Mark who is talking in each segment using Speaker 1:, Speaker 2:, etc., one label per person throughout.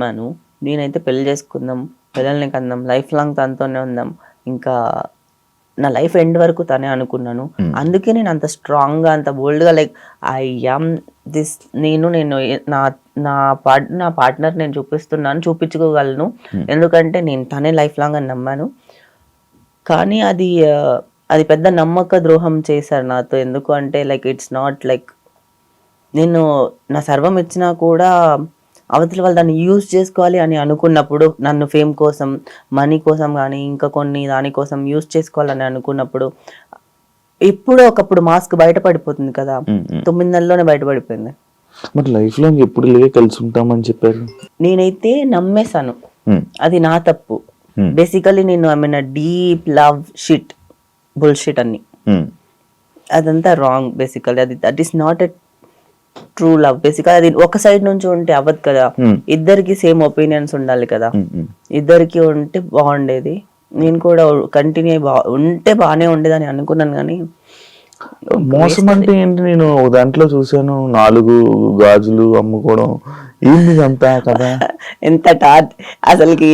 Speaker 1: నమ్మాను. నేనైతే పెళ్లి చేసుకుందాం, పిల్లల్ని కందాం, లైఫ్ లాంగ్ తనతోనే ఉందాం, ఇంకా నా లైఫ్ ఎండ్ వరకు తనే అనుకున్నాను. అందుకే నేను అంత స్ట్రాంగ్గా, అంత బోల్డ్గా లైక్ ఐ యామ్ దిస్. నేను నా నా పార్ట్నర్ నేను చూపించుకోగలను. ఎందుకంటే నేను తనే లైఫ్ లాంగ్ అని నమ్మాను. కానీ అది పెద్ద నమ్మక ద్రోహం చేశారు నాతో. ఎందుకు అంటే లైక్ ఇట్స్ నాట్ లైక్ నేను నా సర్వం ఇచ్చినా కూడా అవతల వాళ్ళు దాన్ని యూజ్ చేసుకోవాలి అని అనుకున్నప్పుడు, నన్ను ఫేమ్ కోసం, మనీ కోసం కానీ ఇంకా కొన్ని దానికోసం యూజ్ చేసుకోవాలని అనుకున్నప్పుడు ఎప్పుడో ఒకప్పుడు మాస్క్ బయటపడిపోతుంది కదా. 9 నెలల్లోనే బయటపడిపోయింది.
Speaker 2: మరి లైఫ్ లాంగ్ ఎప్పుడు కలిసి ఉంటామని చెప్పారు?
Speaker 1: నేనైతే నమ్మేశాను, అది నా తప్పు. బేసికలీ నేను I mean deep love shit bullshit అన్ని, అదంతా రాంగ్. బేసికలీ అది that is not a true love. బేసికల్ అది ఒక సైడ్ నుంచి ఉంటే అవ్వదు కదా. ఇద్దరికి సేమ్ ఒపీనియన్స్ ఉండాలి కదా. ఇద్దరికి ఉంటే బాగుండేది. నేను కూడా కంటిన్యూ ఉంటే బాగానే ఉండేదని అనుకున్నాను. కానీ
Speaker 2: మోసం అంటే ఏంటి? నేను దాంట్లో చూసాను 4 గాజులు అమ్ముకోవడం. ఏంటి అంతా కదా?
Speaker 1: ఎంత అసలుకి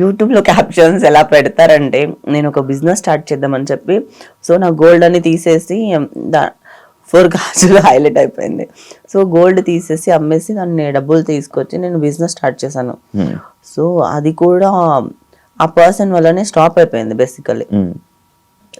Speaker 1: యూట్యూబ్ లో క్యాప్షన్స్ ఎలా పెడతారంటే, నేను ఒక బిజినెస్ స్టార్ట్ చేద్దామని చెప్పి, సో నా గోల్డ్ అని తీసేసి 4 గాజులు హైలైట్ అయిపోయింది. సో గోల్డ్ తీసేసి అమ్మేసి దాన్ని డబ్బులు తీసుకొచ్చి నేను బిజినెస్ స్టార్ట్ చేశాను. సో అది కూడా ఆ పర్సన్ వల్లనే స్టాప్ అయిపోయింది బేసికలీ.